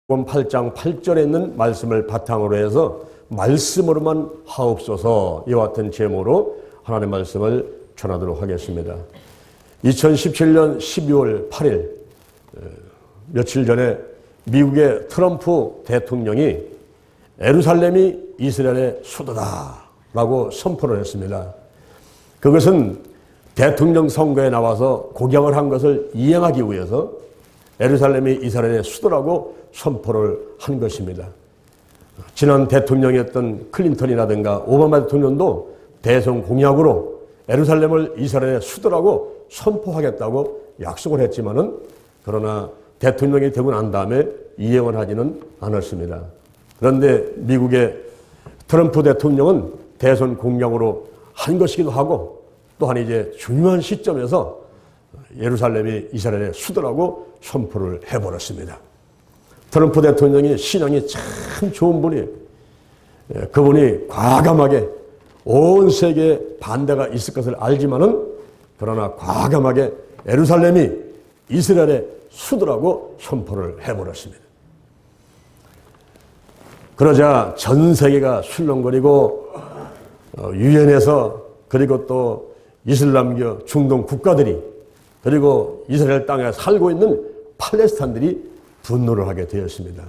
마태복음 8장 8절에 있는 말씀을 바탕으로 해서 말씀으로만 하옵소서 이와 같은 제목으로 하나님의 말씀을 전하도록 하겠습니다. 2017년 12월 8일 며칠 전에 미국의 트럼프 대통령이 예루살렘이 이스라엘의 수도다라고 선포를 했습니다. 그것은 대통령 선거에 나와서 공약을 한 것을 이행하기 위해서 예루살렘이 이스라엘의 수도라고 선포를 한 것입니다. 지난 대통령이었던 클린턴이라든가 오바마 대통령도 대선 공약으로 예루살렘을 이스라엘의 수도라고 선포하겠다고 약속을 했지만은 그러나 대통령이 되고 난 다음에 이행을 하지는 않았습니다. 그런데 미국의 트럼프 대통령은 대선 공약으로 한 것이기도 하고 또한 이제 중요한 시점에서 예루살렘이 이스라엘의 수도라고 선포를 해버렸습니다. 트럼프 대통령이 신앙이 참 좋은 분이에요. 그분이 과감하게 온 세계에 반대가 있을 것을 알지만은 그러나 과감하게 예루살렘이 이스라엘의 수도라고 선포를 해버렸습니다. 그러자 전 세계가 술렁거리고 유엔에서 그리고 또 이슬람교 중동 국가들이 그리고 이스라엘 땅에 살고 있는 팔레스타인들이 분노를 하게 되었습니다.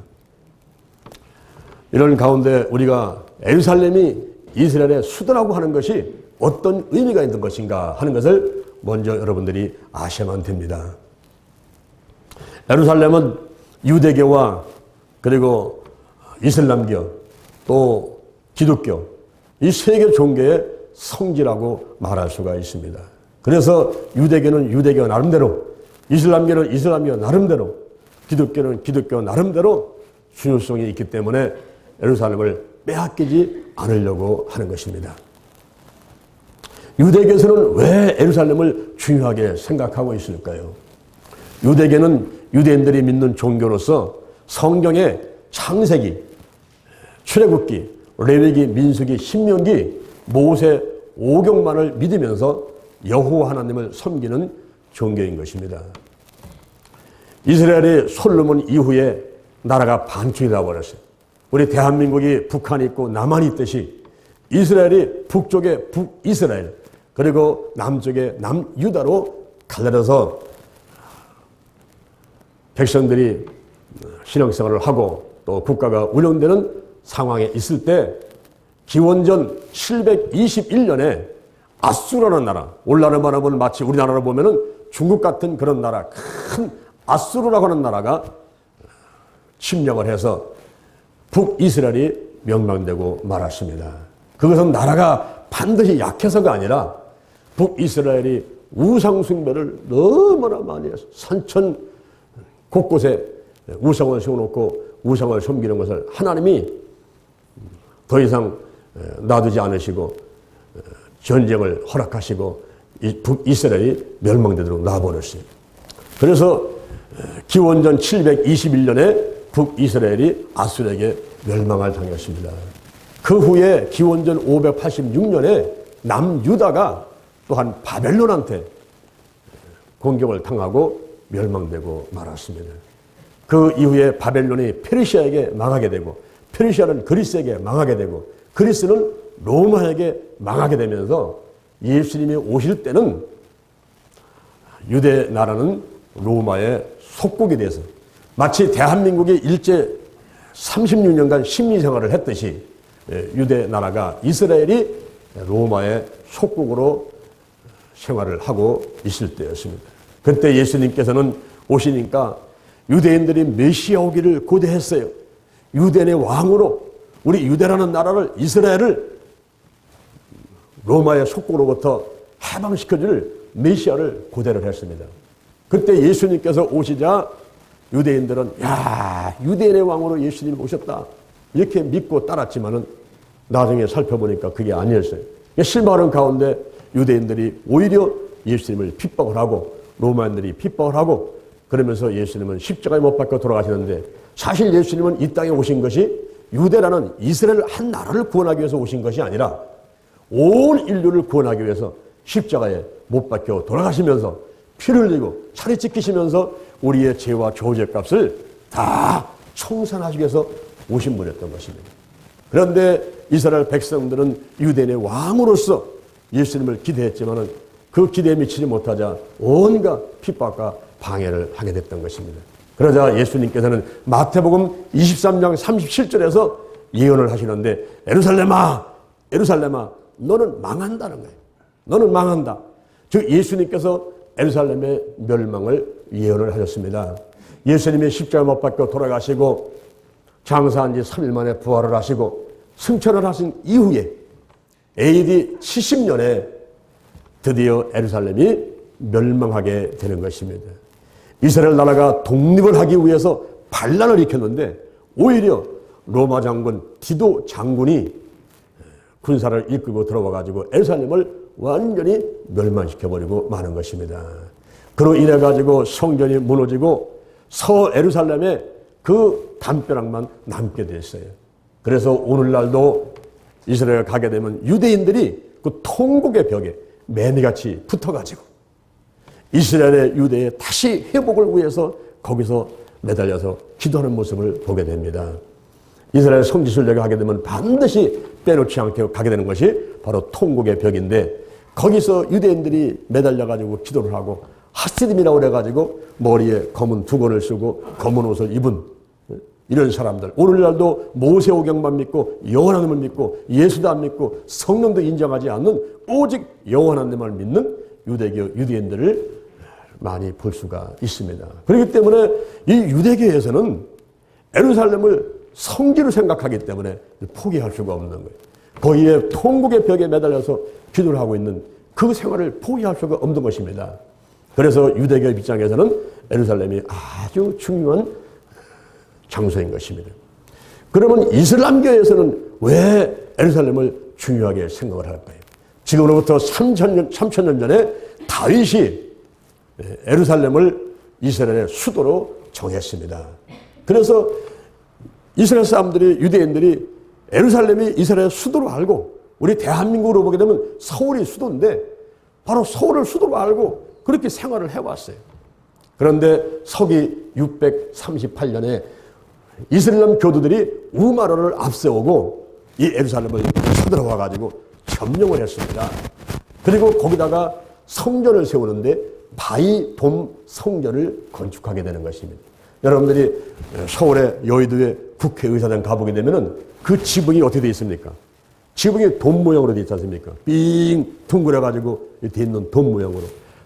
이런 가운데 우리가 예루살렘이 이스라엘의 수도라고 하는 것이 어떤 의미가 있는 것인가 하는 것을 먼저 여러분들이 아셔야만 됩니다. 예루살렘은 유대교와 그리고 이슬람교 또 기독교 이 세 개 종교의 성지라고 말할 수가 있습니다. 그래서 유대교는 유대교 나름대로 이슬람교는 이슬람교 나름대로 기독교는 기독교 나름대로 중요성이 있기 때문에 예루살렘을 빼앗기지 않으려고 하는 것입니다. 유대교에서는 왜 예루살렘을 중요하게 생각하고 있을까요? 유대교는 유대인들이 믿는 종교로서 성경의 창세기, 출애굽기, 레위기, 민수기, 신명기, 모세 5경만을 믿으면서 여호와 하나님을 섬기는 종교인 것입니다. 이스라엘이 솔로몬 이후에 나라가 반쪽이 되어버렸어요. 우리 대한민국이 북한이 있고 남한이 있듯이 이스라엘이 북쪽에 북이스라엘 그리고 남쪽에 남유다로 갈라져서 백성들이 신앙생활을 하고 또 국가가 운영되는 상황에 있을 때 기원전 721년에 아수르라는 나라, 오늘날을 말하면 마치 우리나라로 보면은 중국 같은 그런 나라, 큰 아수르라고 하는 나라가 침략을 해서 북이스라엘이 멸망되고 말았습니다. 그것은 나라가 반드시 약해서가 아니라 북이스라엘이 우상숭배를 너무나 많이 해서 산천 곳곳에 우상을 세워놓고 우상을 섬기는 것을 하나님이 더 이상 놔두지 않으시고 전쟁을 허락하시고 북이스라엘이 멸망되도록 놔버렸어요. 그래서 기원전 721년에 북이스라엘이 아수르에게 멸망을 당했습니다. 그 후에 기원전 586년에 남유다가 또한 바벨론한테 공격을 당하고 멸망되고 말았습니다. 그 이후에 바벨론이 페르시아에게 망하게 되고 페르시아는 그리스에게 망하게 되고 그리스는 로마에게 망하게 되면서 예수님이 오실 때는 유대 나라는 로마의 속국이 돼서 마치 대한민국이 일제 36년간 식민생활을 했듯이 유대 나라가 이스라엘이 로마의 속국으로 생활을 하고 있을 때였습니다. 그때 예수님께서는 오시니까 유대인들이 메시아 오기를 고대했어요. 유대인의 왕으로 우리 유대라는 나라를 이스라엘을 로마의 속국으로부터 해방시켜줄 메시아를 고대를 했습니다. 그때 예수님께서 오시자 유대인들은 야 유대인의 왕으로 예수님이 오셨다 이렇게 믿고 따랐지만은 나중에 살펴보니까 그게 아니었어요. 실망하는 가운데 유대인들이 오히려 예수님을 핍박을 하고 로마인들이 핍박을 하고 그러면서 예수님은 십자가에 못 박혀 돌아가시는데 사실 예수님은 이 땅에 오신 것이 유대라는 이스라엘 한 나라를 구원하기 위해서 오신 것이 아니라 온 인류를 구원하기 위해서 십자가에 못 박혀 돌아가시면서 피를 흘리고 살이 찢기시면서 우리의 죄와 저주의 값을 다 청산하시기 위해서 오신 분이었던 것입니다. 그런데 이스라엘 백성들은 유대인의 왕으로서 예수님을 기대했지만 그 기대에 미치지 못하자 온갖 핍박과 방해를 하게 됐던 것입니다. 그러자 예수님께서는 마태복음 23장 37절에서 예언을 하시는데 예루살렘아 예루살렘아 너는 망한다는 거예요. 너는 망한다. 즉 예수님께서 예루살렘의 멸망을 예언을 하셨습니다. 예수님이 십자가 못 박혀 돌아가시고 장사한 지 3일 만에 부활을 하시고 승천을 하신 이후에 AD 70년에 드디어 예루살렘이 멸망하게 되는 것입니다. 이스라엘 나라가 독립을 하기 위해서 반란을 일으켰는데 오히려 로마 장군 디도 장군이 군사를 이끌고 들어와가지고 예루살렘을 완전히 멸망시켜버리고 마는 것입니다. 그로 인해가지고 성전이 무너지고 서예루살렘에 그 담벼락만 남게 됐어요. 그래서 오늘날도 이스라엘 가게 되면 유대인들이 그 통곡의 벽에 매미같이 붙어가지고 이스라엘의 유대에 다시 회복을 위해서 거기서 매달려서 기도하는 모습을 보게 됩니다. 이스라엘 성지순례를 하게 되면 반드시 빼놓지 않게 가게 되는 것이 바로 통곡의 벽인데 거기서 유대인들이 매달려가지고 기도를 하고 하시림이라고 그래가지고 머리에 검은 두건을 쓰고 검은 옷을 입은 이런 사람들 오늘날도 모세오경만 믿고 여호와 하나님을 믿고 예수도 안 믿고 성령도 인정하지 않는 오직 여호와 하나님을 믿는 유대인들을 많이 볼 수가 있습니다. 그렇기 때문에 이 유대교에서는 예루살렘을 성지로 생각하기 때문에 포기할 수가 없는 거예요. 거기에 통곡의 벽에 매달려서 기도를 하고 있는 그 생활을 포기할 수가 없는 것입니다. 그래서 유대교 입장에서는 예루살렘이 아주 중요한 장소인 것입니다. 그러면 이슬람교에서는 왜 예루살렘을 중요하게 생각을 할까요? 지금으로부터 3,000년 전에 다윗이 예루살렘을 이스라엘의 수도로 정했습니다. 그래서 이스라엘 사람들이 유대인들이 예루살렘이 이스라엘의 수도로 알고 우리 대한민국으로 보게 되면 서울이 수도인데 바로 서울을 수도로 알고 그렇게 생활을 해왔어요. 그런데 서기 638년에 이슬람 교도들이 우마르를 앞세우고 이 예루살렘을 쳐들어와 가지고 점령을 했습니다. 그리고 거기다가 성전을 세우는데 바이돔 성전을 건축하게 되는 것입니다. 여러분들이 서울의 여의도의 국회의사당 가보게 되면은 그 지붕이 어떻게 되어 있습니까? 지붕이 돔 모양으로 되어 있지 않습니까? 삥 둥그려 가지고 되어 있는 돔 모양으로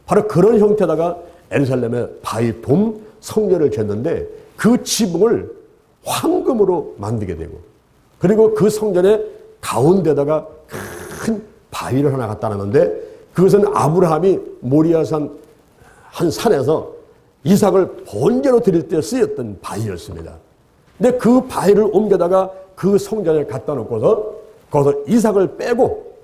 바로 그런 형태다가 예루살렘의 바이돔 성전을 짓는데 그 지붕을 황금으로 만들게 되고 그리고 그 성전의 가운데다가 큰 바위를 하나 갖다 놨는데 그것은 아브라함이 모리아산 한 산에서 이삭을 번제로 드릴 때 쓰였던 바위였습니다. 근데 그 바위를 옮겨다가 그 성전에 갖다 놓고서 거기서 이삭을 빼고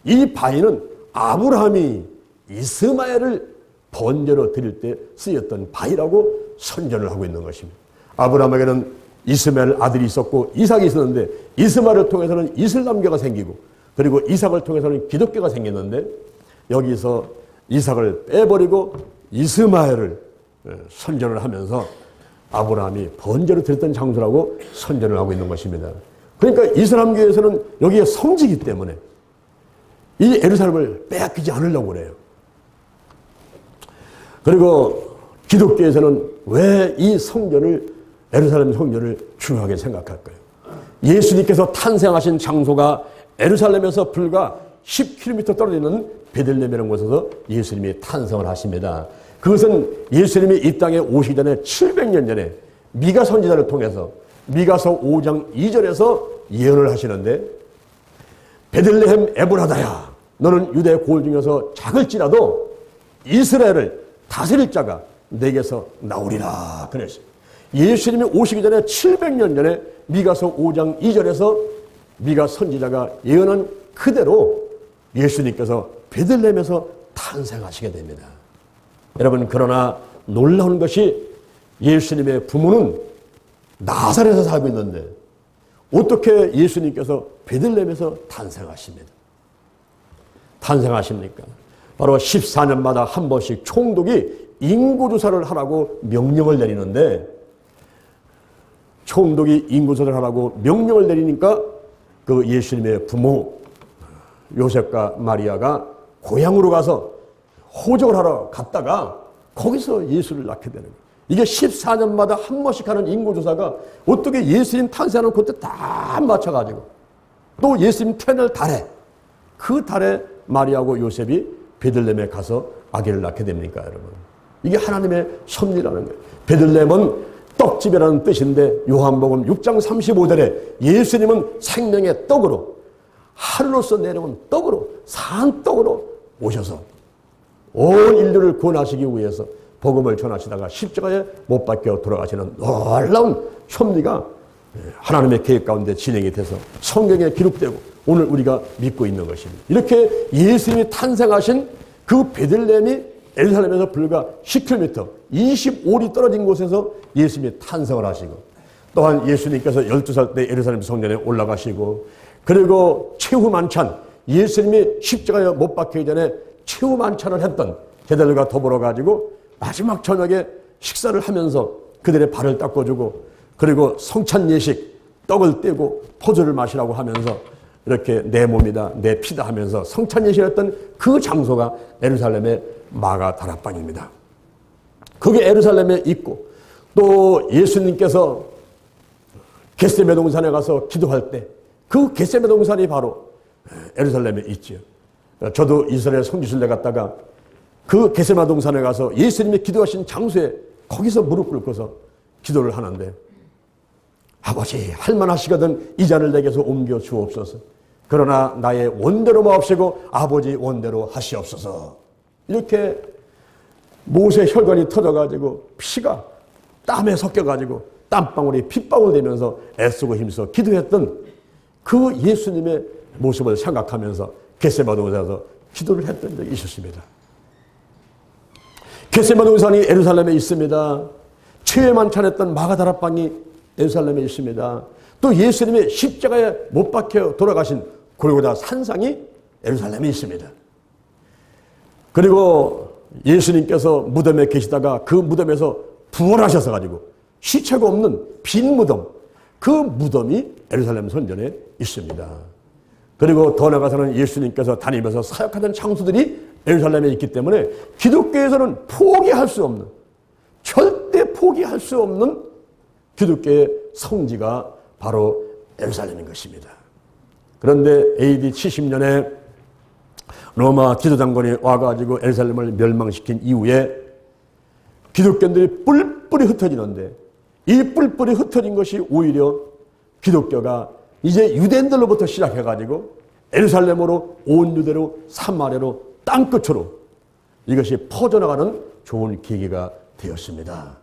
이 바위는 아브라함이 이스마엘을 번제로 드릴 때 쓰였던 바위라고 선전을 하고 있는 것입니다. 아브라함에게는 이스마엘 아들이 있었고 이삭이 있었는데 이스마엘을 통해서는 이슬람교가 생기고 그리고 이삭을 통해서는 기독교가 생겼는데 여기서 이삭을 빼버리고 이스마엘을 선전을 하면서 아브라함이 번제로 드렸던 장소라고 선전을 하고 있는 것입니다. 그러니까 이슬람교에서는 여기에 성지이기 때문에 이 예루살렘을 빼앗기지 않으려고 그래요. 그리고 기독교에서는 왜 이 성전을 예루살렘 성전을 중요하게 생각할까요? 예수님께서 탄생하신 장소가 예루살렘에서 불과 10km 떨어지는 베들레헴이라는 곳에서 예수님이 탄생을 하십니다. 그것은 예수님이 이 땅에 오시기 전에 700년 전에 미가 선지자를 통해서 미가서 5장 2절에서 예언을 하시는데 베들레헴 에브라다야 너는 유대 고을 중에서 작을지라도 이스라엘을 다스릴 자가 내게서 나오리라 그랬어요. 예수님이 오시기 전에 700년 전에 미가서 5장 2절에서 미가 선지자가 예언한 그대로 예수님께서 베들레헴에서 탄생하시게 됩니다. 여러분 그러나 놀라운 것이 예수님의 부모는 나사렛에서 살고 있는데 어떻게 예수님께서 베들레헴에서 탄생하십니까? 바로 14년마다 한 번씩 총독이 인구조사를 하라고 명령을 내리는데 총독이 인구 조절하라고 명령을 내리니까 그 예수님의 부모 요셉과 마리아가 고향으로 가서 호적을 하러 갔다가 거기서 예수를 낳게 되는 거예요. 이게 14년마다 한 번씩 하는 인구조사가 어떻게 예수님 탄생하는 그때 다 맞춰가지고 또 예수님 태어날 달에 그 달에 마리아하고 요셉이 베들레헴에 가서 아기를 낳게 됩니까, 여러분? 이게 하나님의 섭리라는 거예요. 베들레헴은 떡집이라는 뜻인데 요한복음 6장 35절에 예수님은 생명의 떡으로 하늘로서 내려온 떡으로 산떡으로 오셔서 온 인류를 구원하시기 위해서 복음을 전하시다가 십자가에 못 박혀 돌아가시는 놀라운 섭리가 하나님의 계획 가운데 진행이 돼서 성경에 기록되고 오늘 우리가 믿고 있는 것입니다. 이렇게 예수님이 탄생하신 그 베들레헴이 예루살렘에서 불과 10km, 25리 떨어진 곳에서 예수님이 탄생을 하시고 또한 예수님께서 12살 때 예루살렘 성전에 올라가시고 그리고 최후 만찬, 예수님이 십자가에 못 박히기 전에 최후 만찬을 했던 제자들과 더불어 가지고 마지막 저녁에 식사를 하면서 그들의 발을 닦아주고 그리고 성찬 예식 떡을 떼고 포도를 마시라고 하면서 이렇게 내 몸이다 내 피다 하면서 성찬 예식을 했던 그 장소가 예루살렘의 마가 다락방입니다. 그게 예루살렘에 있고 또 예수님께서 겟세마네 동산에 가서 기도할 때 그 겟세마네 동산이 바로 예루살렘에 있죠. 저도 이스라엘 성지순례 갔다가 그 겟세마네 동산에 가서 예수님이 기도하신 장소에 거기서 무릎 꿇고서 기도를 하는데 아버지 할만하시거든 이 잔을 내게서 옮겨 주옵소서. 그러나 나의 원대로 마옵시고 아버지 원대로 하시옵소서. 이렇게 못의 혈관이 터져가지고 피가 땀에 섞여가지고 땀방울이 핏방울 되면서 애쓰고 힘써 기도했던 그 예수님의 모습을 생각하면서 겟세마네 동산에서 기도를 했던 적이 있었습니다. 겟세마네 동산이 예루살렘에 있습니다. 최후의 만찬했던 마가다락방이 예루살렘에 있습니다. 또 예수님의 십자가에 못 박혀 돌아가신 골고다 산상이 예루살렘에 있습니다. 그리고 예수님께서 무덤에 계시다가 그 무덤에서 부활하셔서 가지고 시체가 없는 빈 무덤, 그 무덤이 예루살렘 성전에 있습니다. 그리고 더 나아가서는 예수님께서 다니면서 사역하던 장소들이 예루살렘에 있기 때문에 기독교에서는 포기할 수 없는, 절대 포기할 수 없는 기독교의 성지가 바로 예루살렘인 것입니다. 그런데 AD 70년에 로마 지도장군이 와가지고 예루살렘을 멸망시킨 이후에 기독교인들이 뿔뿔이 흩어지는데 이 뿔뿔이 흩어진 것이 오히려 기독교가 이제 유대인들로부터 시작해가지고 예루살렘으로 온 유대로 사마리아로 땅끝으로 이것이 퍼져나가는 좋은 계기가 되었습니다.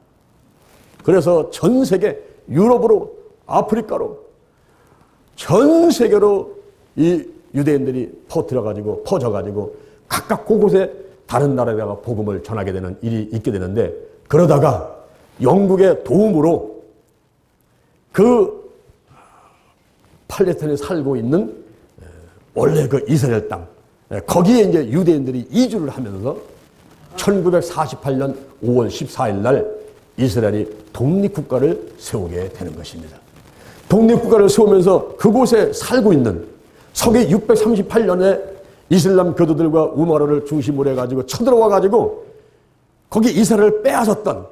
그래서 전 세계 유럽으로 아프리카로 전 세계로 이 유대인들이 퍼져가지고 각각 곳곳에 다른 나라에다가 복음을 전하게 되는 일이 있게 되는데 그러다가 영국의 도움으로 그 팔레스타인에 살고 있는 원래 그 이스라엘 땅 거기에 이제 유대인들이 이주를 하면서 1948년 5월 14일 날 이스라엘이 독립국가를 세우게 되는 것입니다. 독립국가를 세우면서 그곳에 살고 있는 서기 638년에 이슬람 교도들과 우마르를 중심으로 해가지고 쳐들어와 가지고 거기 이스라엘을 빼앗았던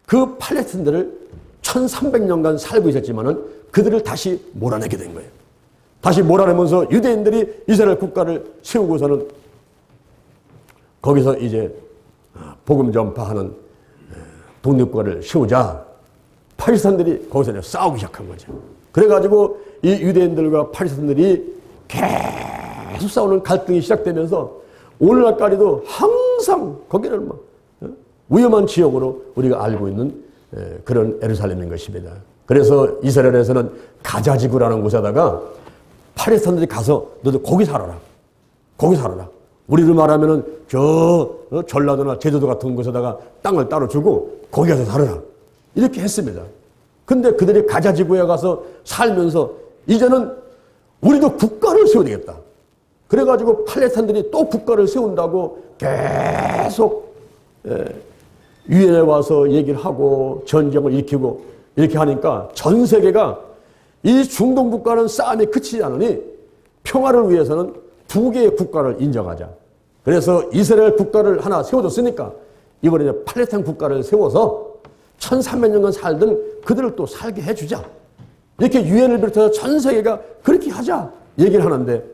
그 팔레스틴들을 1300년간 살고 있었지만은 그들을 다시 몰아내게 된 거예요. 다시 몰아내면서 유대인들이 이스라엘 국가를 세우고서는 거기서 이제 복음 전파하는 독립국가를 세우자 팔레스타인들이 거기서 싸우기 시작한 거죠. 그래가지고 이 유대인들과 팔레스타인들이 계속 싸우는 갈등이 시작되면서 오늘날까지도 항상 거기는 위험한 지역으로 우리가 알고 있는 그런 예루살렘인 것입니다. 그래서 이스라엘에서는 가자지구라는 곳에다가 팔레스타인들이 가서 너도 거기 살아라. 거기 살아라. 우리를 말하면은 전라도나 제주도 같은 곳에다가 땅을 따로 주고 거기 가서 살아라. 이렇게 했습니다. 근데 그들이 가자지구에 가서 살면서 이제는 우리도 국가를 세워야 되겠다. 그래가지고 팔레스타인들이 또 국가를 세운다고 계속 유엔에 와서 얘기를 하고 전쟁을 일으키고 이렇게 하니까 전 세계가 이 중동 국가는 싸움이 그치지 않으니 평화를 위해서는 두 개의 국가를 인정하자. 그래서 이스라엘 국가를 하나 세워줬으니까 이번에 이제 팔레스타인 국가를 세워서 1300년간 살던 그들을 또 살게 해주자. 이렇게 유엔을 비롯해서 전 세계가 그렇게 하자 얘기를 하는데,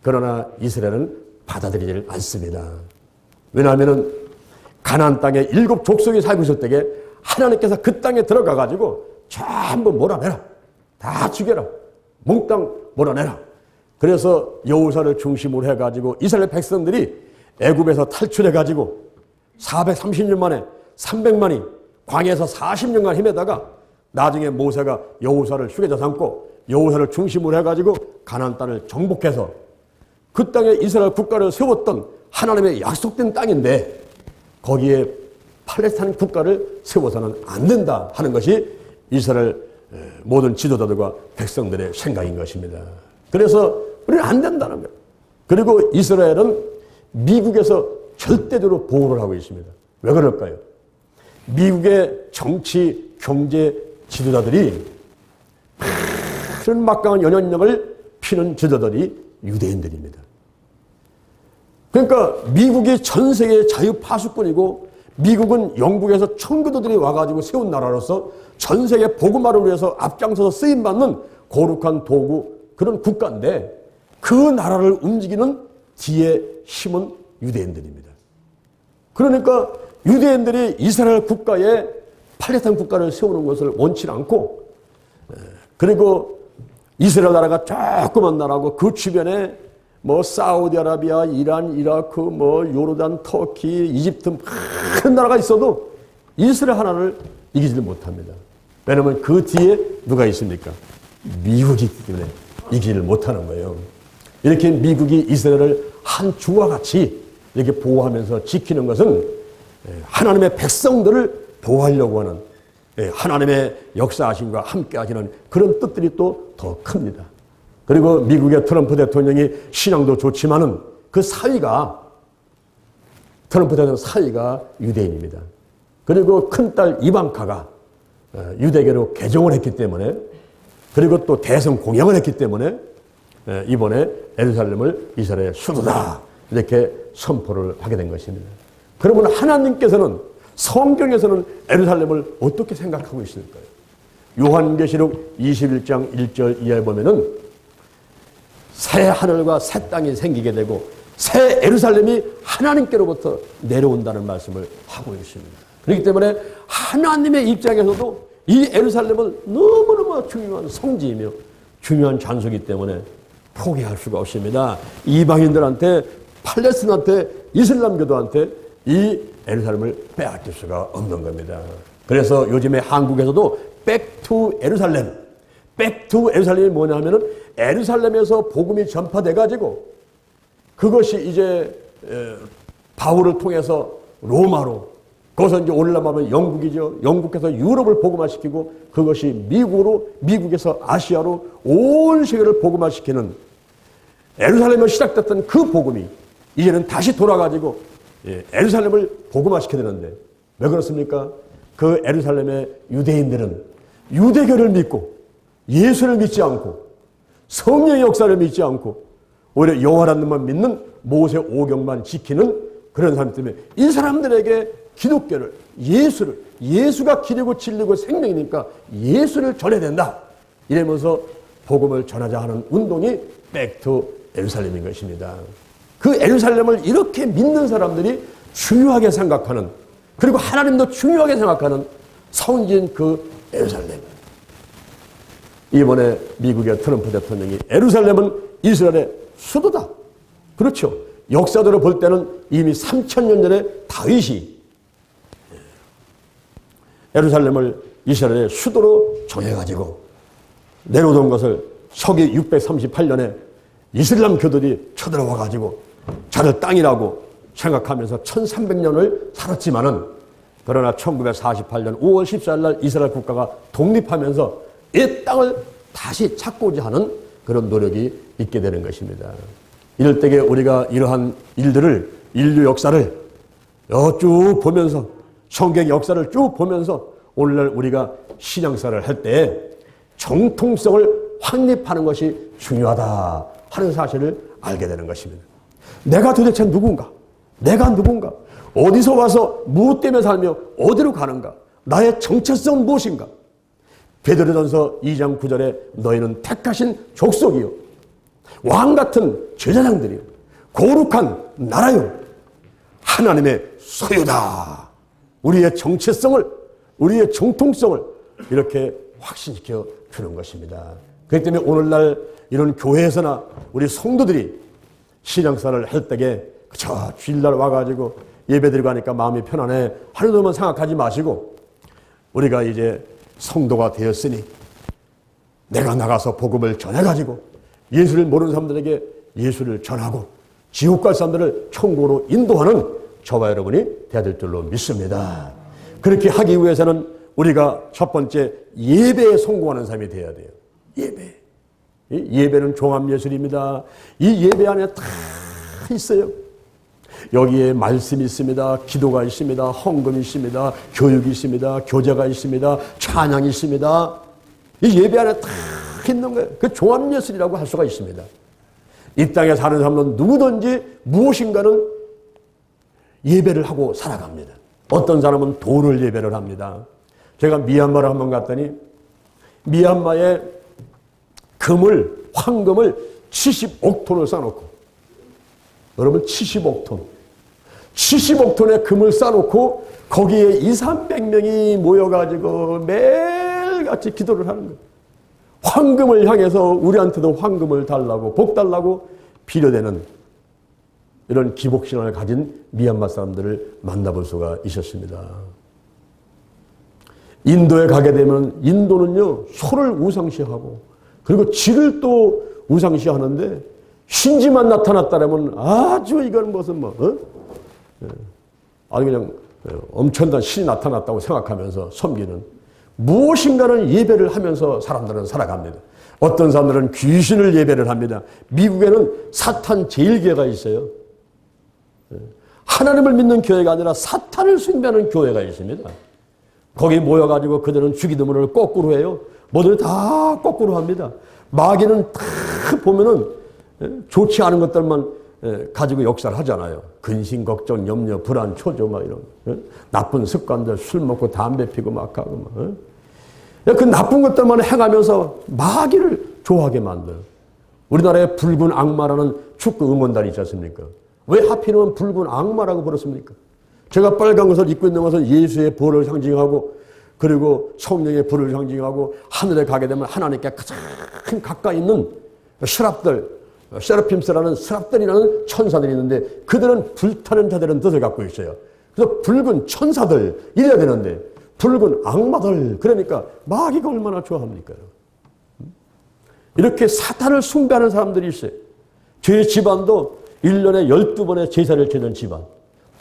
그러나 이스라엘은 받아들이지를 않습니다. 왜냐하면 가나안 땅에 7 족속이 살고 있을 때에 하나님께서 그 땅에 들어가 가지고 전부 몰아내라. 다 죽여라. 몽땅 몰아내라. 그래서 여호사를 중심으로 해가지고 이스라엘 백성들이 애굽에서 탈출해가지고 430년 만에 300만이 광야에서 40년간 헤매다가 나중에 모세가 여호사를 휴게자 삼고 여호사를 중심으로 해가지고 가나안 땅을 정복해서 그 땅에 이스라엘 국가를 세웠던 하나님의 약속된 땅인데 거기에 팔레스타인 국가를 세워서는 안 된다 하는 것이 이스라엘 모든 지도자들과 백성들의 생각인 것입니다. 그래서 우리는 안 된다는 거예요. 그리고 이스라엘은 미국에서 절대적으로 보호를 하고 있습니다. 왜 그럴까요? 미국의 정치, 경제 지도자들이 그런 막강한 영향력을 피는 지도자들이 유대인들입니다. 그러니까 미국이 전 세계의 자유파수꾼이고 미국은 영국에서 청교도들이 와가지고 세운 나라로서 전 세계 복음화를 위해서 앞장서서 쓰임받는 거룩한 도구, 그런 국가인데 그 나라를 움직이는 뒤에 힘은 유대인들입니다. 그러니까 유대인들이 이스라엘 국가에 팔레스타인 국가를 세우는 것을 원치 않고, 그리고 이스라엘 나라가 조그만 나라고 그 주변에 뭐 사우디아라비아, 이란, 이라크, 뭐 요르단, 터키, 이집트 큰 나라가 있어도 이스라엘 하나를 이기지를 못합니다. 왜냐하면 그 뒤에 누가 있습니까? 미국이 있기 때문에 이기지를 못하는 거예요. 이렇게 미국이 이스라엘을 한 주와 같이 이렇게 보호하면서 지키는 것은 하나님의 백성들을 보호하려고 하는 하나님의 역사하심과 함께 하시는 그런 뜻들이 또 더 큽니다. 그리고 미국의 트럼프 대통령이 신앙도 좋지만은 그 사위가, 트럼프 대통령 사위가 유대인입니다. 그리고 큰딸 이방카가 유대교로 개종을 했기 때문에, 그리고 또 대선 공약을 했기 때문에 이번에 예루살렘을 이스라엘의 수도다 이렇게 선포를 하게 된 것입니다. 그러면 하나님께서는 성경에서는 예루살렘을 어떻게 생각하고 있을까요? 요한계시록 21장 1절 이하에 보면은 새 하늘과 새 땅이 생기게 되고 새 예루살렘이 하나님께로부터 내려온다는 말씀을 하고 있습니다. 그렇기 때문에 하나님의 입장에서도 이 예루살렘은 너무너무 중요한 성지이며 중요한 장소이기 때문에 포기할 수가 없습니다. 이방인들한테, 팔레스틴한테, 이슬람교도한테 이 예루살렘을 빼앗길 수가 없는 겁니다. 그래서 요즘에 한국에서도 백투 예루살렘, 백투 예루살렘이 뭐냐면은 예루살렘에서 복음이 전파돼가지고 그것이 이제 바울을 통해서 로마로, 거기서 이제 올라가면 영국이죠. 영국에서 유럽을 복음화시키고 그것이 미국으로, 미국에서 아시아로 온 세계를 복음화시키는 예루살렘에서 시작됐던 그 복음이 이제는 다시 돌아가지고 예루살렘을 복음화시켜야 되는데 왜 그렇습니까? 그 예루살렘의 유대인들은 유대교를 믿고 예수를 믿지 않고 성령의 역사를 믿지 않고 오히려 여호와라는 놈만 믿는 모세 오경만 지키는 그런 사람 때문에 이 사람들에게 기독교를, 예수를, 예수가 길이고 진리고 생명이니까 예수를 전해야 된다 이러면서 복음을 전하자 하는 운동이 백투 예루살렘인 것입니다. 그 예루살렘을 이렇게 믿는 사람들이 중요하게 생각하는, 그리고 하나님도 중요하게 생각하는 성지인 그 예루살렘. 이번에 미국의 트럼프 대통령이 예루살렘은 이스라엘의 수도다. 그렇죠. 역사적으로 볼 때는 이미 3000년 전에 다윗이 예루살렘을 이스라엘의 수도로 정해가지고 내려오던 것을 서기 638년에 이슬람 교도들이 쳐들어와가지고 자들 땅이라고 생각하면서 1300년을 살았지만은, 그러나 1948년 5월 14일 날 이스라엘 국가가 독립하면서 이 땅을 다시 찾고자 하는 그런 노력이 있게 되는 것입니다. 이럴 때에 우리가 이러한 일들을, 인류 역사를 쭉 보면서, 성경의 역사를 쭉 보면서 오늘날 우리가 신앙생활을 할 때 정통성을 확립하는 것이 중요하다 하는 사실을 알게 되는 것입니다. 내가 도대체 누군가? 내가 누군가? 어디서 와서 무엇 때문에 살며 어디로 가는가? 나의 정체성은 무엇인가? 베드로전서 2장 9절에 너희는 택하신 족속이요 왕같은 제사장들이요 거룩한 나라요 하나님의 소유다. 우리의 정체성을, 우리의 정통성을 이렇게 확신시켜 주는 것입니다. 그렇기 때문에 오늘날 이런 교회에서나 우리 성도들이 신앙생활을 할 때에 그저 주일날 와가지고 예배드리고 하니까 마음이 편안해 하는 것만 생각하지 마시고, 우리가 이제 성도가 되었으니 내가 나가서 복음을 전해가지고 예수를 모르는 사람들에게 예수를 전하고 지옥 갈 사람들을 천국으로 인도하는 저와 여러분이 되어야 될 줄로 믿습니다. 그렇게 하기 위해서는 우리가 첫 번째 예배에 성공하는 사람이 되어야 돼요. 예배. 예배는 종합예술입니다. 이 예배 안에 다 있어요. 여기에 말씀이 있습니다. 기도가 있습니다. 헌금이 있습니다. 교육이 있습니다. 교제가 있습니다. 찬양이 있습니다. 이 예배 안에 다 있는 거예요. 그 종합예술이라고 할 수가 있습니다. 이 땅에 사는 사람은 누구든지 무엇인가는 예배를 하고 살아갑니다. 어떤 사람은 돈을 예배를 합니다. 제가 미얀마를 한번 갔더니 미얀마에 황금을 70억 톤을 쌓아놓고, 여러분 70억 톤. 70억 톤의 금을 쌓아놓고 거기에 200~300명이 모여가지고 매일같이 기도를 하는 거예요. 황금을 향해서 우리한테도 황금을 달라고 복 달라고 비료되는 이런 기복신앙을 가진 미얀마 사람들을 만나볼 수가 있었습니다. 인도에 가게 되면 인도는요 소를 우상시하고 그리고 쥐를 또 우상시하는데 신지만 나타났다라면 아주 이건 무슨 아주 그냥 엄청난 신이 나타났다고 생각하면서 섬기는, 무엇인가는 예배를 하면서 사람들은 살아갑니다. 어떤 사람들은 귀신을 예배를 합니다. 미국에는 사탄 제일교회가 있어요. 하나님을 믿는 교회가 아니라 사탄을 숭배하는 교회가 있습니다. 거기 모여가지고 그들은 주기도문을 거꾸로 해요. 뭐들 다 거꾸로 합니다. 마귀는 다 보면은 좋지 않은 것들만 가지고 역사를 하잖아요. 근심, 걱정, 염려, 불안, 초조 막 이런 나쁜 습관들, 술 먹고 담배 피고 막 하고 막 그 나쁜 것들만 행하면서 마귀를 좋아하게 만들어요. 우리나라에 붉은 악마라는 축구 응원단이 있지 않습니까? 왜 하필이면 붉은 악마라고 부르습니까? 제가 빨간 것을 입고 있는 것은 예수의 보혈을 상징하고 그리고 성령의 불을 상징하고 하늘에 가게 되면 하나님께 가장 가까이 있는 세라핌스라는 스랍들이라는 천사들이 있는데 그들은 불타는 자들은 뜻을 갖고 있어요. 그래서 붉은 천사들 이래야 되는데 붉은 악마들, 그러니까 마귀가 얼마나 좋아합니까? 이렇게 사탄을 숭배하는 사람들이 있어요. 저희 집안도 1년에 12번의 제사를 지는 집안.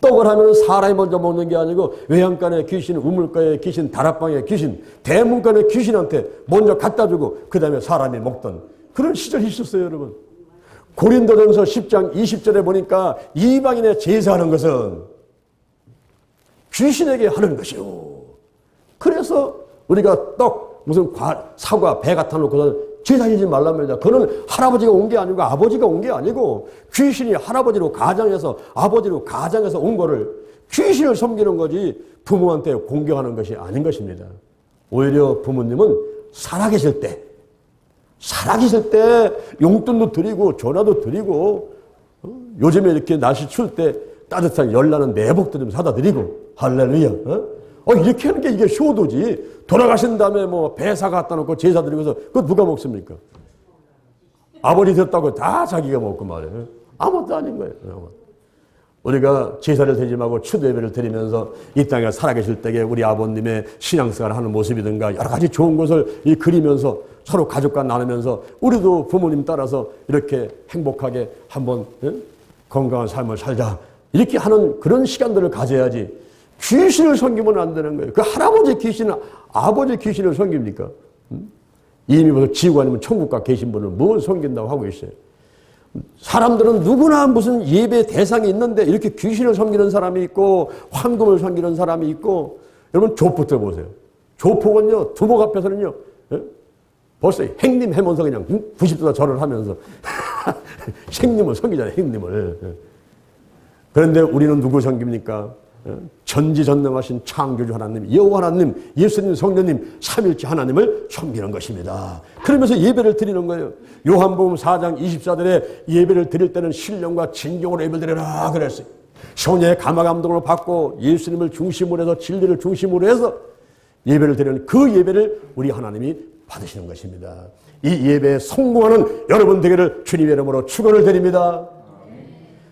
떡을 하면 사람이 먼저 먹는 게 아니고 외양간에 귀신, 우물가에 귀신, 다락방에 귀신, 대문간에 귀신한테 먼저 갖다 주고 그 다음에 사람이 먹던 그런 시절이 있었어요, 여러분. 고린도전서 10장 20절에 보니까 이방인의 제사하는 것은 귀신에게 하는 것이요. 그래서 우리가 떡, 무슨 사과, 배 갖다 놓고서 제사 지지 말란 말이다. 그거는 할아버지가 온 게 아니고 아버지가 온 게 아니고 귀신이 할아버지로 가장해서 아버지로 가장해서 온 거를 귀신을 섬기는 거지 부모한테 공경하는 것이 아닌 것입니다. 오히려 부모님은 살아계실 때 용돈도 드리고 전화도 드리고 요즘에 이렇게 날씨 추울 때 따뜻한 열나는 내복도 좀 사다 드리고 할렐루야. 이렇게 하는 게 이게 효도지. 돌아가신 다음에 뭐 배사 갖다 놓고 제사 드리고서 그거 누가 먹습니까? 아버지 됐다고 다 자기가 먹고 말이에요. 아무것도 아닌 거예요. 우리가 제사를 드리지 말고 추도예배를 드리면서 이 땅에 살아계실 때에 우리 아버님의 신앙생활을 하는 모습이든가 여러 가지 좋은 것을 그리면서 서로 가족과 나누면서 우리도 부모님 따라서 이렇게 행복하게 한번 건강한 삶을 살자 이렇게 하는 그런 시간들을 가져야지. 귀신을 섬기면 안 되는 거예요. 그 할아버지 귀신은 아버지 귀신을 섬깁니까? 이미 벌써 지구 아니면 천국 가 계신 분은 뭘 섬긴다고 하고 있어요. 사람들은 누구나 무슨 예배 대상이 있는데 이렇게 귀신을 섬기는 사람이 있고 황금을 섬기는 사람이 있고, 여러분 족부터 보세요. 조폭은요, 두목 앞에서는요, 벌써 행님 해면서 그냥 90도 절을 하면서 행님을 섬기잖아요, 행님을. 그런데 우리는 누구 섬깁니까? 전지전능하신 창조주 하나님, 여호와 하나님, 예수님, 성령님, 삼일째 하나님을 섬기는 것입니다. 그러면서 예배를 드리는 거예요. 요한복음 4장 24절에 예배를 드릴 때는 신령과 진정으로 예배를 드리라 그랬어요. 성령의 감화 감동을 받고 예수님을 중심으로 해서 진리를 중심으로 해서 예배를 드리는 그 예배를 우리 하나님이 받으시는 것입니다. 이 예배에 성공하는 여러분 되기를 주님의 이름으로 축원을 드립니다.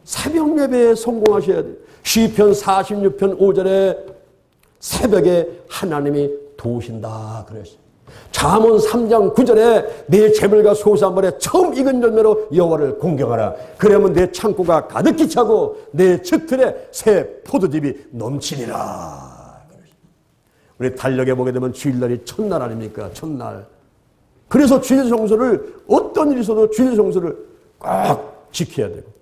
새벽 예배에 성공하셔야 돼요. 시편 46편 5절에 새벽에 하나님이 도우신다 그랬어요. 잠언 3장 9절에 내 재물과 소산물에 처음 익은 열매로 여호와를 공경하라. 그러면 내 창고가 가득히 차고 내 칡틀에 새 포도즙이 넘치리라. 우리 달력에 보게 되면 주일날이 첫날 아닙니까? 첫날. 그래서 주일 성수를 어떤 일이 있어도 주일 성수를 꼭 지켜야 되고,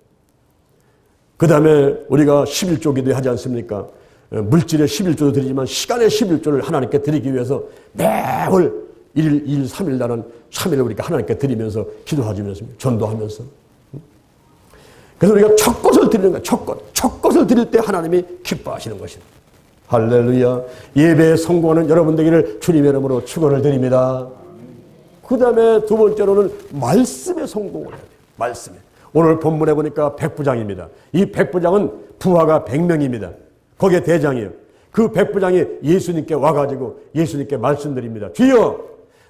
그 다음에 우리가 11조 기도 하지 않습니까? 물질의 11조도 드리지만 시간의 11조를 하나님께 드리기 위해서 매월 1일, 2일, 3일 날은 3일을 우리가 하나님께 드리면서 기도하면서 전도하면서. 그래서 우리가 첫 것을 드리는 거예요. 첫 것을 드릴 때 하나님이 기뻐하시는 것입니다. 할렐루야. 예배에 성공하는 여러분 되기를 주님의 이름으로 축원을 드립니다. 그 다음에 두 번째로는 말씀에 성공을 해야 돼요. 말씀에. 오늘 본문에 보니까 백부장입니다. 이 백부장은 부하가 100명입니다. 거기에 대장이에요. 그 백부장이 예수님께 와가지고 예수님께 말씀드립니다. 주여,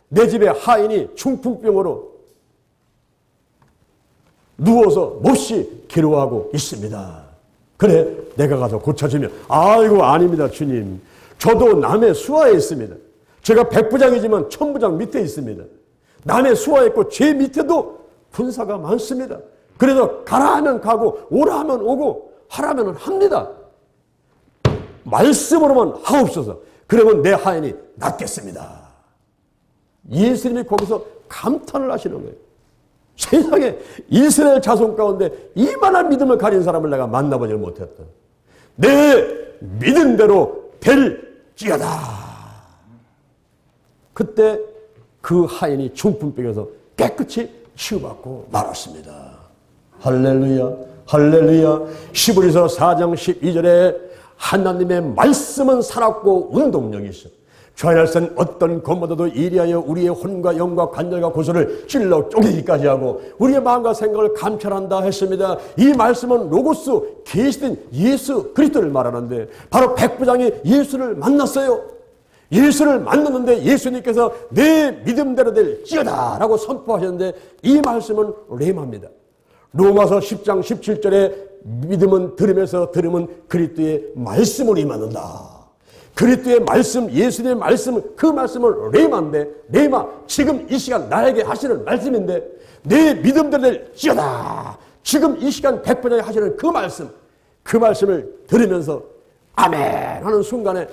내 집에 하인이 중풍병으로 누워서 몹시 괴로워하고 있습니다. 그래, 내가 가서 고쳐주면. 아이고, 아닙니다, 주님. 저도 남의 수하에 있습니다. 제가 백부장이지만 천부장 밑에 있습니다. 남의 수하에 있고 제 밑에도 군사가 많습니다. 그래서 가라 하면 가고 오라 하면 오고 하라면 합니다. 말씀으로만 하옵소서. 그러면 내 하인이 낫겠습니다. 예수님이 거기서 감탄을 하시는 거예요. 세상에 이스라엘 자손 가운데 이만한 믿음을 가진 사람을 내가 만나보지 못했다. 내 믿음대로 될지어다. 그때 그 하인이 중풍병에서 깨끗이 치유받고 말았습니다. 할렐루야, 할렐루야. 시브리서 4장 12절에 하나님의 말씀은 살았고 운동력이 있어. 주 안에 쓴 어떤 것보다도 이리하여 우리의 혼과 영과 관절과 고소를 찔러 쪼개기까지 하고 우리의 마음과 생각을 감찰한다 했습니다. 이 말씀은 로고스, 계시된 예수 그리스도를 말하는데, 바로 백부장이 예수를 만났어요. 예수를 만났는데 예수님께서 내 믿음대로 될지어다 라고 선포하셨는데, 이 말씀은 레마입니다. 로마서 10장 17절에 믿음은 들음에서 들음은 그리스도의 말씀을 임하는다. 그리스도의 말씀, 예수님의 말씀, 그 말씀은 레마인데, 레마, 지금 이 시간 나에게 하시는 말씀인데, 내 믿음대로 될지어다. 지금 이 시간 백부장이 하시는 그 말씀, 그 말씀을 들으면서 아멘 하는 순간에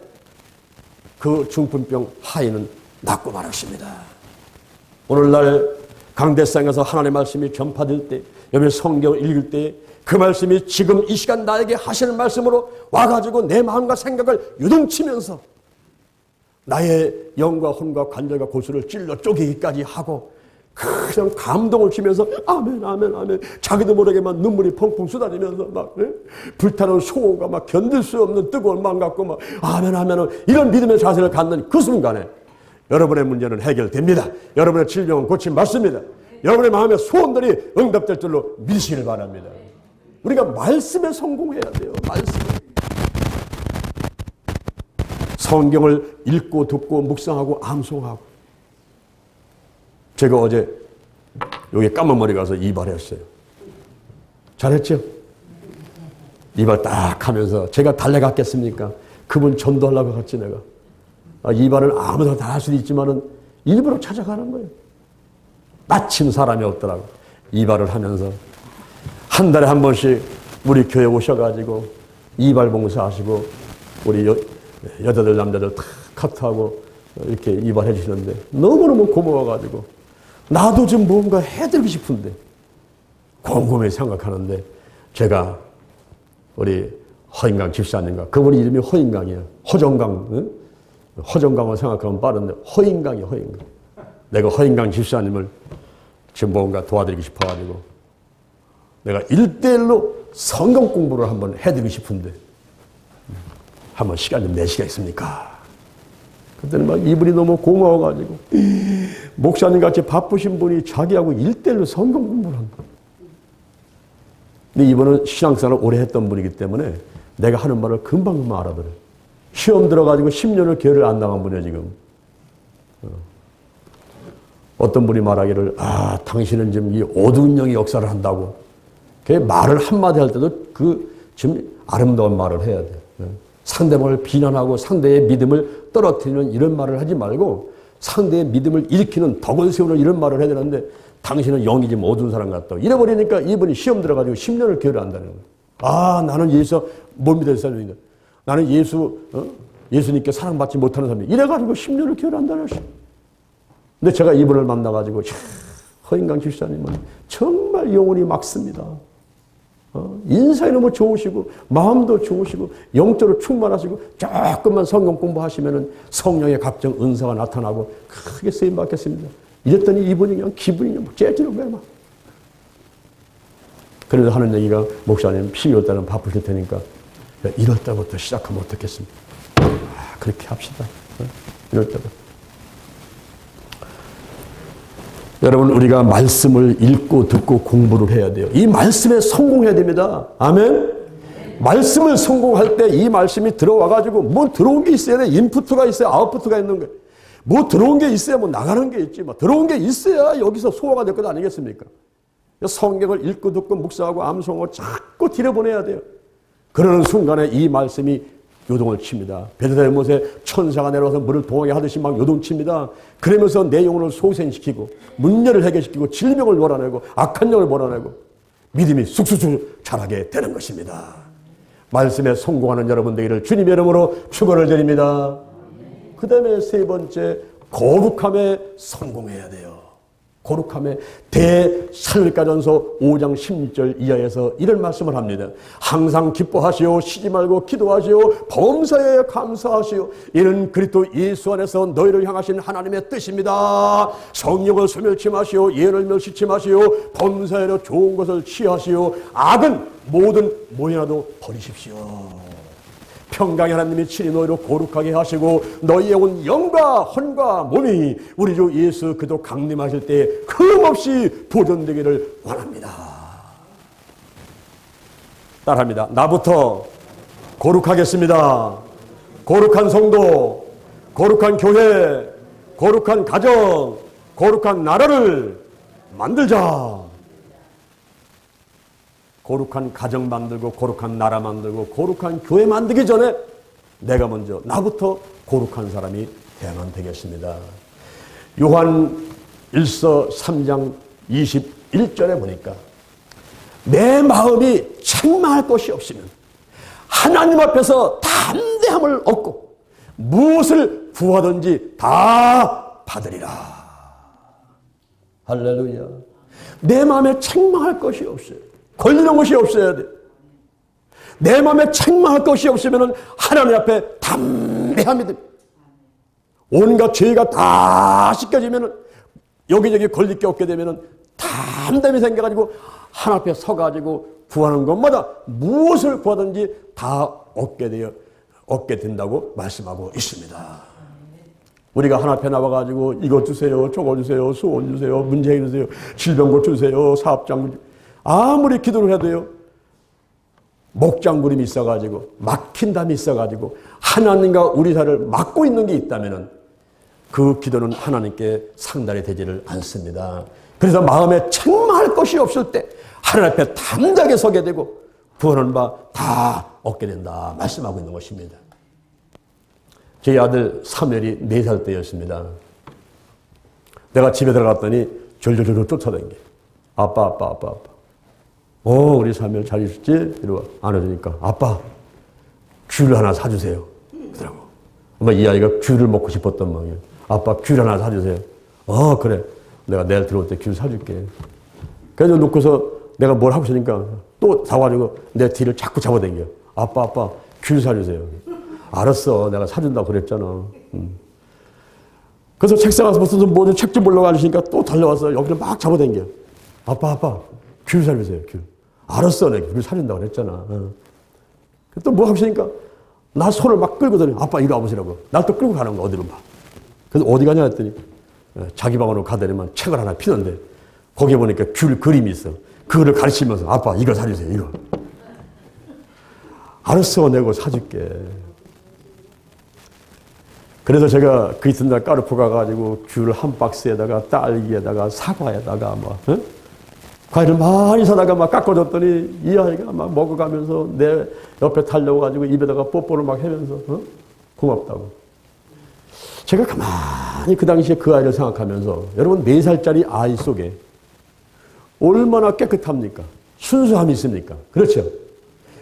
그 중풍병 하인은 낫고 말았습니다. 오늘날 강대상에서 하나님의 말씀이 전파될 때, 여러분 성경을 읽을 때 그 말씀이 지금 이 시간 나에게 하시는 말씀으로 와가지고 내 마음과 생각을 유동치면서 나의 영과 혼과 관절과 골수를 찔러 쪼개기까지 하고 그냥 감동을 치면서 아멘 아멘 아멘, 자기도 모르게만 눈물이 펑펑 쏟아지면서 막 불타는 소원과 막 견딜 수 없는 뜨거운 마음 갖고 막 아멘 아멘, 이런 믿음의 자세를 갖는 그 순간에 여러분의 문제는 해결됩니다. 여러분의 질병은 고침받습니다. 여러분의 마음의 소원들이 응답될 줄로 믿으시길 바랍니다. 우리가 말씀에 성공해야 돼요. 말씀에. 성경을 읽고 듣고 묵상하고 암송하고. 제가 어제 여기 까만 머리 가서 이발했어요. 잘했죠? 이발 딱 하면서 제가 달래갔겠습니까? 그분 전도하려고 갔지 내가. 이발을 아무나 다 할 수도 있지만은 일부러 찾아가는 거예요. 마침 사람이 없더라고. 이발을 하면서 한 달에 한 번씩 우리 교회 오셔가지고 이발 봉사하시고 우리 여자들 남자들 다 카트하고 이렇게 이발해 주시는데 너무너무 고마워가지고 나도 좀 뭔가 해드리고 싶은데 곰곰이 생각하는데, 제가 우리 허인강 집사님과, 그분 이름이 허인강이에요. 허정강, 응? 허정강을 생각하면 빠른데 허인강이에요. 허인강. 내가 허인강 집사님을 지금 뭔가 도와드리고 싶어가지고 내가 1대1로 성경 공부를 한번 해드리고 싶은데 한번 시간 좀 내시가 있습니까? 그때는 막 이분이 너무 고마워가지고 목사님 같이 바쁘신 분이 자기하고 1대1로 성경 공부를 한다. 근데 이분은 신앙생활을 오래 했던 분이기 때문에 내가 하는 말을 금방 알아들어요. 시험 들어가지고 10년을 교회를 안 나간 분이에요, 지금. 어떤 분이 말하기를, 당신은 지금 이 어두운 영의 역사를 한다고. 그 말을 한마디 할 때도 지금 아름다운 말을 해야 돼. 상대방을 비난하고 상대의 믿음을 떨어뜨리는 이런 말을 하지 말고 상대의 믿음을 일으키는 덕을 세우는 이런 말을 해야 되는데 당신은 영이 지금 어두운 사람 같다고. 이래버리니까 이분이 시험 들어가지고 10년을 교회를 한다는 거예요. 나는 예수 못 믿을 사람인데. 나는 예수님께 사랑받지 못하는 사람이야. 이래가지고 10년을 교회를 한다는 것이. 근데 제가 이분을 만나가지고, 허인강 집사님은 정말 영혼이 막습니다. 인상이 너무 좋으시고, 마음도 좋으시고, 영적으로 충만하시고, 조금만 성경 공부하시면은 성령의 각종 은사가 나타나고, 크게 쓰임받겠습니다. 이랬더니 이분이 그냥 기분이 그냥 째지는 거야, 막. 그래서 하는 얘기가, 목사님, 12월 달은 바쁘실 테니까, 1월 달부터 시작하면 어떻겠습니까? 그렇게 합시다. 1월 달부터. 여러분, 우리가 말씀을 읽고 듣고 공부를 해야 돼요. 이 말씀에 성공해야 됩니다. 아멘? 말씀을 성공할 때 이 말씀이 들어와가지고 뭐 들어온 게 있어야 돼. 인풋가 있어야 아웃풋가 있는 거예요. 뭐 들어온 게 있어야 뭐 나가는 게 있지. 뭐 들어온 게 있어야 여기서 소화가 될 것 아니겠습니까? 성경을 읽고 듣고 묵상하고 암송하고 자꾸 들여보내야 돼요. 그러는 순간에 이 말씀이 요동을 칩니다. 베드로의 못에 천사가 내려와서 물을 동하게 하듯이 막 요동칩니다. 그러면서 내 영혼을 소생시키고 문제를 해결시키고 질병을 몰아내고 악한 영을 몰아내고 믿음이 쑥쑥쑥 자라게 되는 것입니다. 말씀에 성공하는 여러분 되기를 주님의 이름으로 축원을 드립니다. 그 다음에 세 번째, 거룩함에 성공해야 돼요. 거룩함에 대살릴가전서 5장 16절 이하에서 이런 말씀을 합니다. 항상 기뻐하시오. 쉬지 말고 기도하시오. 범사에 감사하시오. 이는 그리스도 예수 안에서 너희를 향하신 하나님의 뜻입니다. 성령을 소멸치 마시오. 예를 멸시치 마시오. 범사에로 좋은 것을 취하시오. 악은 모든 모이라도 버리십시오. 평강의 하나님이 친히 너희를 거룩하게 하시고 너희의 온 영과 혼과 몸이 우리 주 예수 그도 강림하실 때 흠없이 보존되기를 원합니다. 따라합니다. 나부터 거룩하겠습니다. 거룩한 성도, 거룩한 교회, 거룩한 가정, 거룩한 나라를 만들자. 거룩한 가정 만들고 거룩한 나라 만들고 거룩한 교회 만들기 전에 내가 먼저 나부터 거룩한 사람이 되어야만 되겠습니다. 요한 1서 3장 21절에 보니까 내 마음이 책망할 것이 없으면 하나님 앞에서 담대함을 얻고 무엇을 구하든지 다 받으리라. 할렐루야. 내 마음에 책망할 것이 없어요. 걸리는 것이 없어야 돼. 내 마음에 책망할 것이 없으면 하나님 앞에 담대함이 됩니다. 온갖 죄가 다 씻겨지면 여기저기 걸릴 게 없게 되면 담대함이 생겨가지고 하나님 앞에 서가지고 구하는 것마다 무엇을 구하든지 다 얻게 된다고 말씀하고 있습니다. 우리가 하나님 앞에 나와가지고 이것 주세요, 저거 주세요, 소원 주세요, 문제 해주세요, 질병 고쳐주세요, 사업장 아무리 기도를 해도요, 목장구름이 있어가지고, 막힌 담이 있어가지고, 하나님과 우리 사이를 막고 있는 게 있다면, 그 기도는 하나님께 상달이 되지를 않습니다. 그래서 마음에 책망할 것이 없을 때, 하나님 앞에 담대하게 서게 되고, 구하는 바 다 얻게 된다. 말씀하고 있는 것입니다. 제 아들 사무엘이 4살 때였습니다. 내가 집에 들어갔더니, 졸졸졸 쫓아다니게. 아빠. 우리 사무엘 잘 있었지? 이러고 안아주니까 아빠 귤 하나 사주세요. 그러더라고. 엄마 이 아이가 귤을 먹고 싶었단 말이에요. 아빠 귤 하나 사주세요. 그래. 내가 내일 들어올 때 귤 사줄게. 그래서 놓고서 내가 뭘 하고 있으니까 또 사가지고 내 뒤를 자꾸 잡아당겨. 아빠 귤 사주세요. 알았어. 내가 사준다고 그랬잖아. 그래서 책상 가서 무슨 뭐든 책 좀 보려고 하시니까 또 달려와서 여기를 막 잡아당겨. 아빠, 귤 사주세요, 귤. 알았어. 내가 귤 사준다고 그랬잖아. 또 뭐 하시니까 나 손을 막 끌고 다니. 아빠 이리 와보시라고. 날 또 끌고 가는 거야, 어디로 봐. 그래서 어디 가냐 했더니 자기 방으로 가더니만 책을 하나 피는데 거기에 보니까 귤 그림이 있어. 그거를 가르치면서 아빠 이거 사주세요, 이거. 알았어, 내가 사줄게. 그래서 제가 그 이튿날 까르푸 가가지고 귤 한 박스에다가 딸기에다가 사과에다가 과일을 많이 사다가 막 깎아줬더니 이 아이가 막 먹어가면서 내 옆에 달려가지고 입에다가 뽀뽀를 막 하면서 고맙다고. 제가 가만히 그 당시에 그 아이를 생각하면서 여러분 4살짜리 아이 속에 얼마나 깨끗합니까? 순수함이 있습니까? 그렇죠?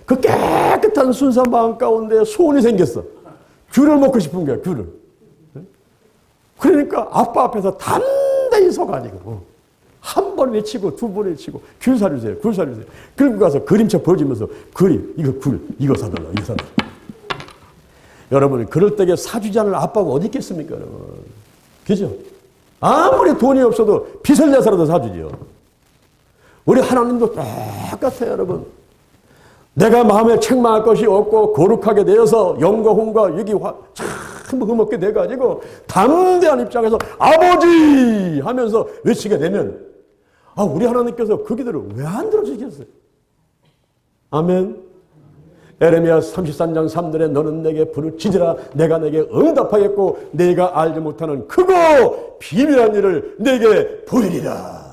그 깨끗한 순수한 마음 가운데 소원이 생겼어. 귤을 먹고 싶은 거야, 귤을. 그러니까 아빠 앞에서 담대히 서가지고 한 번 외치고 두 번 외치고 귤 사주세요, 귤 사주세요. 그리고 가서 그림책 보여주면서 그림, 이거 귤, 이거 사달라, 이거 사달라. 여러분, 그럴 때에 사주지 않을 아빠가 어디 있겠습니까, 여러분? 그죠? 아무리 돈이 없어도 빚을 내서라도 사주죠. 우리 하나님도 똑같아요, 여러분. 내가 마음에 책망할 것이 없고 거룩하게 되어서 영과 혼과 육이 전부 흠없게 돼가지고 담대한 입장에서 아버지 하면서 외치게 되면 우리 하나님께서 그 기도를 왜 안 들어주시겠어요? 아멘. 에레미야 33장 3절에 너는 내게 부르짖으라 내가 내게 응답하겠고 내가 알지 못하는 크고 비밀한 일을 내게 보이리라.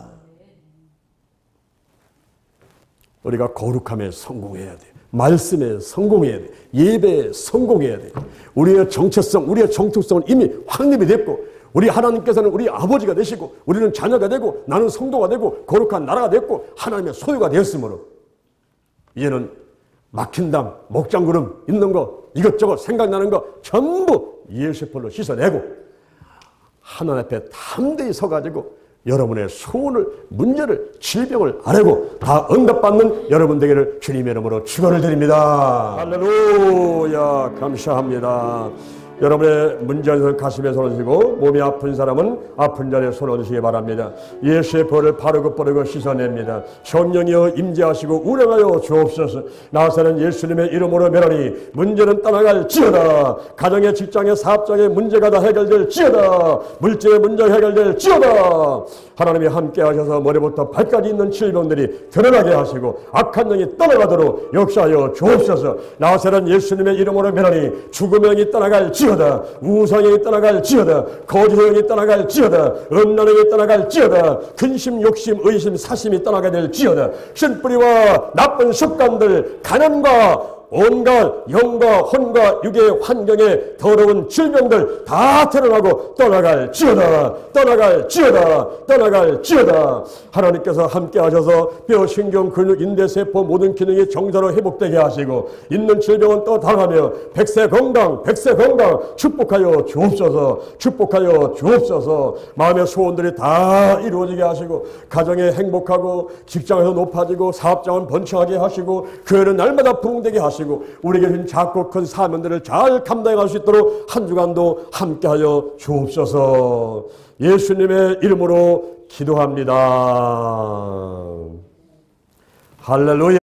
우리가 거룩함에 성공해야 돼. 말씀에 성공해야 돼. 예배에 성공해야 돼. 우리의 정체성, 우리의 정통성은 이미 확립이 됐고 우리 하나님께서는 우리 아버지가 되시고 우리는 자녀가 되고 나는 성도가 되고 거룩한 나라가 됐고 하나님의 소유가 되었으므로 이제는 막힌 담, 목장구름 있는 거 이것저것 생각나는 거 전부 예수의 씻어내고 하나님 앞에 담대히 서가지고 여러분의 소원을, 문제를, 질병을 아뢰고 다 응답받는 여러분 되기를 주님의 이름으로 축원을 드립니다. 할렐루야, 감사합니다. 여러분의 문제에서 가슴에 손을 쥐고 몸이 아픈 사람은 아픈 자리에 손을 얹으시기 바랍니다. 예수의 벌을 바르고 빠르고 씻어냅니다. 성령이여 임재하시고 운행하여 주옵소서. 나사는 예수님의 이름으로 멸하니 문제는 떠나갈지어다. 가정의 직장의 사업장의 문제가 다 해결될지어다. 물질의 문제가 해결될지어다. 하나님이 함께 하셔서 머리부터 발까지 있는 질병들이 드러나게 하시고 악한 영이 떠나가도록 역사하여 주옵소서. 나사는 예수님의 이름으로 멸하니 죽음의 영이 떠나갈지어다. 우상이 떠나갈지어다. 거짓이 떠나갈지어다. 음란이 떠나갈지어다. 근심, 욕심, 의심, 사심이 떠나게 될지어다. 신뿌리와 나쁜 습관들, 가난과 온갖 영과 혼과 육의 환경에 더러운 질병들 다 드러나고 떠나갈지어다. 떠나갈지어다. 떠나갈지어다. 하나님께서 함께 하셔서 뼈, 신경, 근육, 인대, 세포 모든 기능이 정상으로 회복되게 하시고 있는 질병은 또 당하며 백세 건강, 백세 건강 축복하여 주옵소서. 축복하여 주옵소서. 마음의 소원들이 다 이루어지게 하시고 가정에 행복하고 직장에서 높아지고 사업장은 번창하게 하시고 교회는 날마다 부흥되게 하시고 우리에게 주신 작고 큰 사명들을 잘 감당할 수 있도록 한 주간도 함께하여 주옵소서. 예수님의 이름으로 기도합니다. 할렐루야.